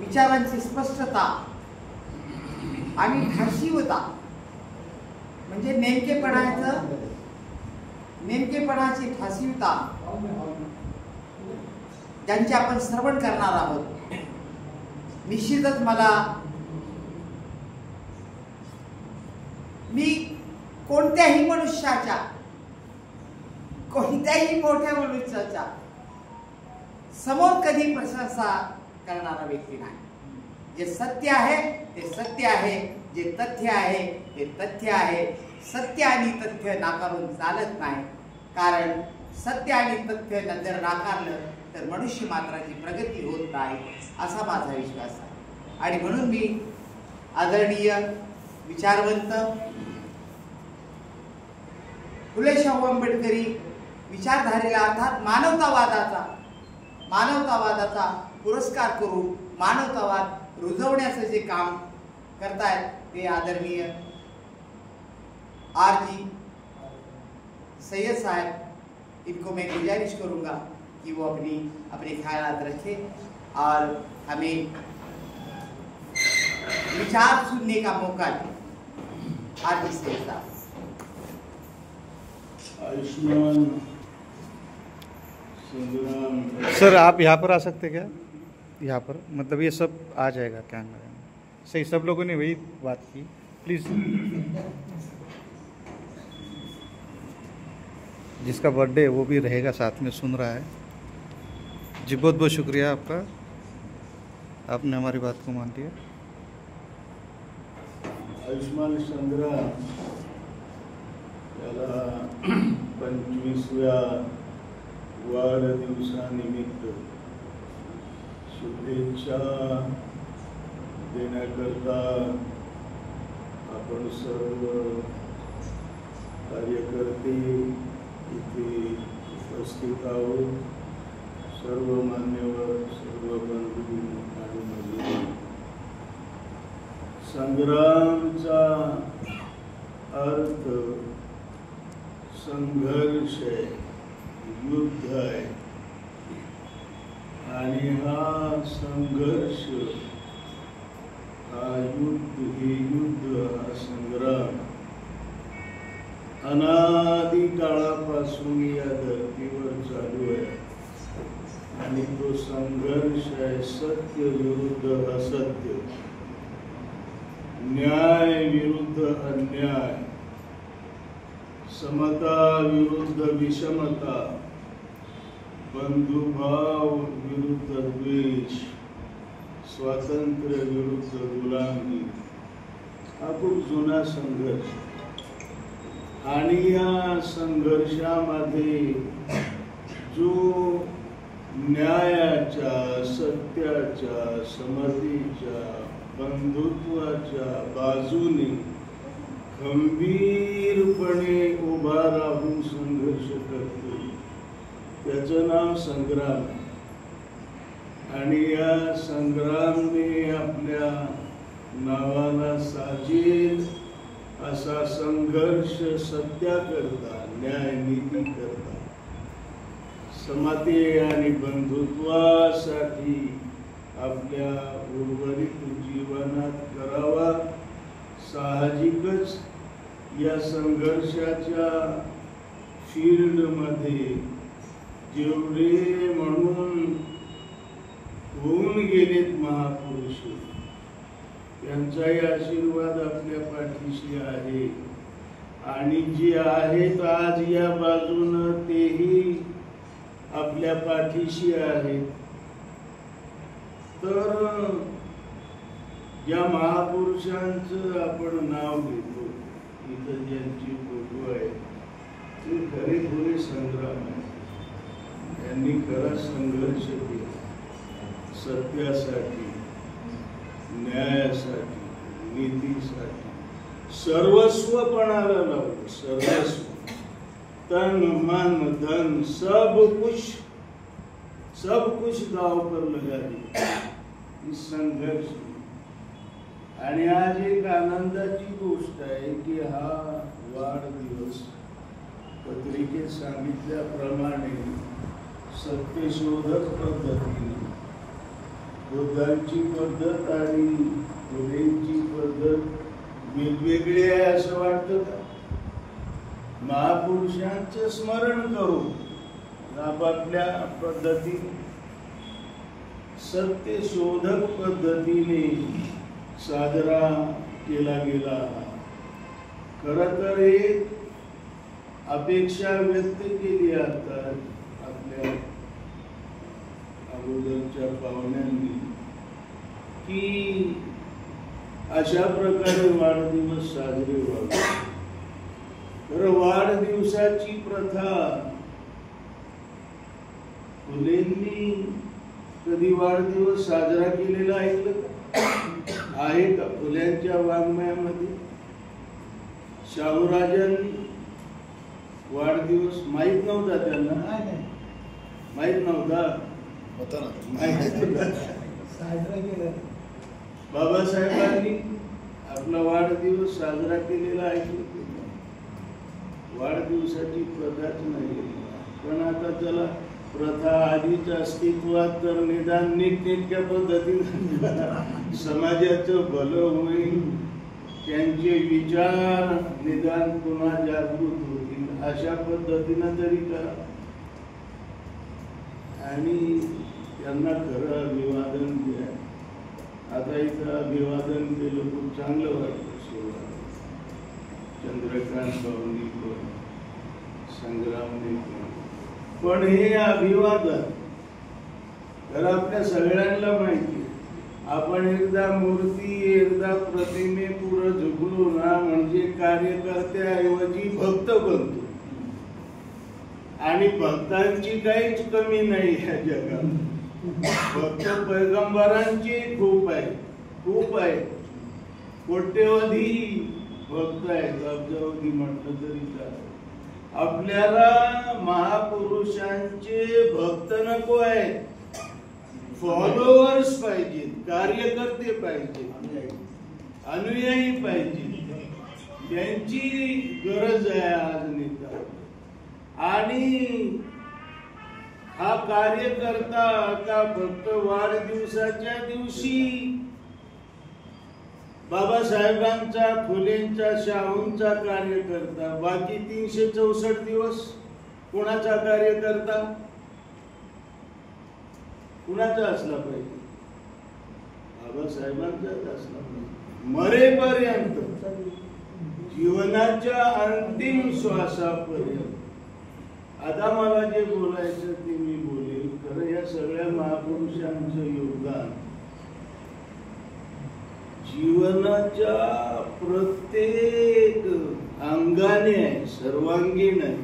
विचारांची स्पष्टता आणि ठाशीवता म्हणजे नेमकेपणाची ठाशीवता ज्यांचे आपण श्रवण करणार आहोत, निश्चितच मी कोणत्याही मोठ्या मनुष्याच्या समोर कधी प्रशंसा करणारा व्यक्ती नाही. जे सत्य आहे ते सत्य आहे, जे तथ्य आहे ते तथ्य आहे. सत्य आणि तथ्य नाकारून चालत नाही, कारण सत्य आणि तथ्य जर नाकारलं तर मनुष्य मात्राची प्रगती होत नाही, असा माझा विश्वास आहे. आणि म्हणून मी आदरणीय विचारवंत फुले शाहू आंबेडकरी विचारधारेला अर्थात मानवतावादाचा पुरस्कार करून मानवतावाद रुजवण्याचं जे काम करतायत ते आदरणीय R.G. सैयद साहब, इनको मैं गुजारिश करूंगा कि वो अपने ख्यालात रखें और हमें विचार सुनने का मौका दें. R.G. सैयद साहब. आयुष्मान संग्राम. सर आप यहाँ पर आ सकते क्या? यहाँ पर मतलब ये सब आ जाएगा कैमरे में. सही, सब लोगों ने वही बात की. प्लीज़, जिसका बर्थडे है वो भी रहेगा साथ में, सुन रहा है. जी बहुत बहुत शुक्रिया आपका, आपने हमारी बात को मान लिया. आयुष्मान संग्राम याला 25व्या वाढदिवसानिमित्त शुभेच्छा देण्याकरता आपण सर्व कार्यकर्ते इथे उपस्थित आहोत. सर्व मान्यवर, सर्व बंधू आणि भगिनी. संग्रामचा अर्थ संघर्ष आहे, युद्ध आहे. आणि हा संघर्ष, हा युद्ध, हा संग्राम अनादी काळापासून या धर्तीवर चालू आहे. आणि तो संघर्ष आहे सत्य विरुद्ध असत्य, न्याय विरुद्ध अन्याय, समता विरुद्ध विषमता, बंधुभाव विरुद्ध द्वेष, स्वातंत्र्य विरुद्ध गुलामी. हा खूप जुना संघर्ष. आणि या संघर्षामध्ये जो न्यायाच्या, सत्याच्या, समतेच्या, बंधुत्वाच्या बाजूने खंबीरपणे उभा राहून संघर्ष करतो त्याचं नाव संग्राम. आणि या संग्रामने आपल्या नावाला साजेल असा संघर्ष सत्याकरता, न्याय नीती करता, समते आणि बंधुत्वासाठी आपल्या उर्वरित जीवनात करावा. साहजिकच या संघर्षाच्या फील्डमध्ये जेवढे म्हणून होऊन गेलेत महापुरुष, त्यांचाही आशीर्वाद आपल्या पाठीशी आहे. आणि जे आहेत आज या बाजूनं तेही आपल्या पाठीशी आहेत. तर ज्या महापुरुषांचं आपण नाव घेतो, इथं ज्यांची फोटो आहे, ते खरेखुरे संग्राम आहे. त्यांनी खरा संघर्ष केला सत्यासाठी, न्यायासाठी, नीतीसाठी. सर्वस्व पणाला लावलं, सर्वस्व, तन मन धन सब कुछ दाव पर लगा दिया. संघर्ष. आणि आज एक आनंदाची गोष्ट आहे की हा वाढदिवस पत्रिकेत सांगितल्याप्रमाणे सत्यशोधक पद्धतीने बुद्धांची पद्धत आणि फुलेंची पद्धत वेगवेगळी आहे असं वाटतं का? महापुरुषांचं स्मरण करून आपापल्या पद्धतीने सत्यशोधक पद्धतीने साजरा केला गेला. खरं तर एक अपेक्षा व्यक्त केली आता आपल्या अगोदरच्या पाहुण्यांनी की अशा प्रकारे वाढदिवस साजरे व्हावे. तर वाढदिवसाची प्रथा फुलेंनी कधी वाढदिवस साजरा केलेला ऐकलं आहे का? फुल्यांच्या वाङ्मयामध्ये शाहूराजांनी वाढदिवस माहित नव्हता त्यांना, माहित नव्हता, साजरा केला. बाबासाहेबांनी आपला वाढदिवस साजरा केलेला ऐकलं. वाढदिवसाची प्रथाच नाही, पण आता त्याला प्रथा आधीच अस्तित्वात, तर निदान नीटनेटक्या पद्धतीने समाजाचं भलं होईल, त्यांचे विचार निदान पुन्हा जागृत होतील अशा पद्धतीनं तरी करा. आणि त्यांना खरं अभिवादन द्या. आता इथं अभिवादन केलं खूप चांगलं वाटतं. चंद्रकांत भाऊंनी पण, संग्रामने पण हे अभिवादन तर आपल्या सगळ्यांना माहिती. आपण एकदा मूर्ती, एकदा प्रतिमे पुढे झुकलो ना म्हणजे कार्यकर्त्याऐवजी भक्त बनतो. आणि भक्तांची काहीच कमी नाही या जगात. भक्त पैगंबरांची खूप आहे, खूप आहे. कोट्यवधी भक्त आहेत, अब्जावधी म्हटलं तरी चालेल. आपल्याला महापुरुषांचे भक्त नको आहेत, फॉलोअर्स पाहिजेत, कार्यकर्ते पाहिजेत, अनुयायी पाहिजेत. त्यांची गरज आहे आज नेता. आणि हा कार्यकर्ता का फक्त वाढदिवसाच्या दिवशी बाबासाहेबांचा, फुलेंचा, शाहूंचा कार्यकर्ता, बाकी 364 दिवस कोणाचा कार्यकर्ता, कुणाचा असला पाहिजे? बाबासाहेबांचाच असला पाहिजे. मरेपर्यंत, जीवनाच्या अंतिम श्वासापर्यंत. आता मला जे बोलायचं ते मी बोलेल. खरं या सगळ्या महापुरुषांचं योगदान जीवनाच्या प्रत्येक अंगाने आहे, सर्वांगीण आहे.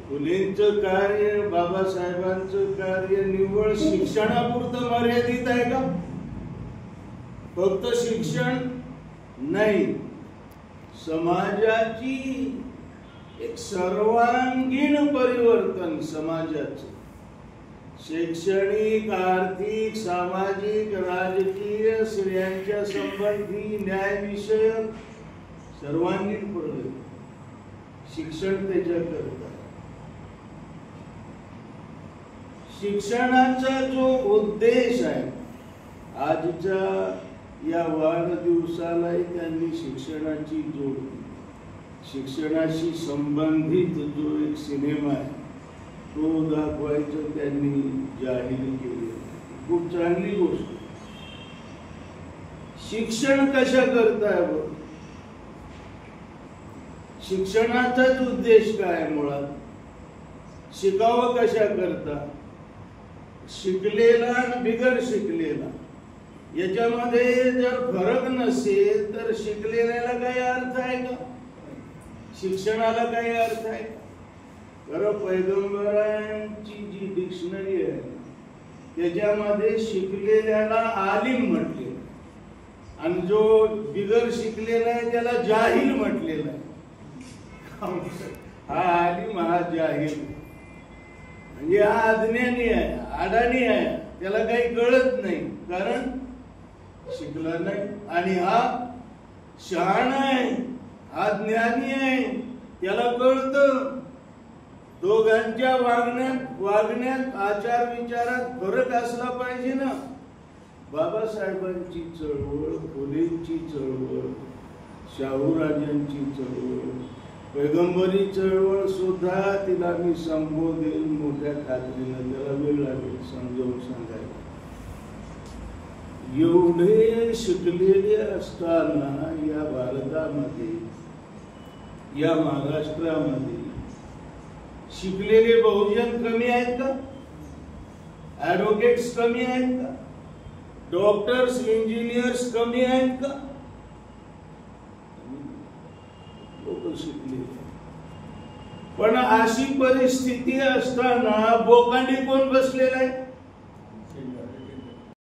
फुलेंचं कार्य, बाबासाहेबांचं कार्य निव्वळ शिक्षणापुरतं मर्यादित आहे का? फक्त शिक्षण नाही, समाजाची एक सर्वांगीण परिवर्तन समाजाचं, शैक्षणिक, आर्थिक, सामाजिक, राजकीय, स्त्रियांच्या संबंधी, न्यायविषयक सर्वांगीण प्रगती. शिक्षण त्याच्याकरता. शिक्षणाचा जो उद्देश आहे, आजच्या या वाढदिवसालाही त्यांनी शिक्षणाची जोड, शिक्षणाशी संबंधित जो एक सिनेमा आहे तो दाखवायचं त्यांनी जाहीर केले. खूप चांगली गोष्ट. शिक्षण कशा करताय? शिक्षणाचाच उद्देश काय? मुळात शिकावं कशा करता? शिकलेला आणि बिगर शिकलेला याच्यामध्ये जर फरक नसेल तर शिकलेल्याला काही अर्थ आहे का? शिक्षणाला काही अर्थ आहे का? खरं पैगंबरांची जी डिक्शनरी आहे त्याच्यामध्ये शिकलेल्याला आलिम म्हटले आणि जो बिगर शिकलेला आहे त्याला जाहिल म्हटलेला आहे. हा आलिम, हा जाहिल. म्हणजे हा अज्ञानी आहे, अडाणी आहे, त्याला काही कळत नाही कारण शिकला नाही. आणि हा शहाणा आहे, हा ज्ञानी आहे, त्याला कळतं. दोघांच्या वागण्यात, आचार विचारात फरक असला पाहिजे ना. बाबासाहेबांची चळवळ, फुलेंची चळवळ, शाहूराजांची चळवळ, पैगंबरी चळवळ सुद्धा तिला मी संबोधेल मोठ्या खात्रीनं, त्याला वेळ लागेल समजावून सांगायला. एवढे शिकलेले असताना या भारतामध्ये, या महाराष्ट्रामध्ये शिकलेले बहुजन कमी आहेत का? ऍडव्होकेट्स कमी आहेत का? डॉक्टर्स, इंजिनियर्स कमी आहेत का? लोक शिकले. पण अशी परिस्थिती असताना बोकांडी कोण बसलेला आहे?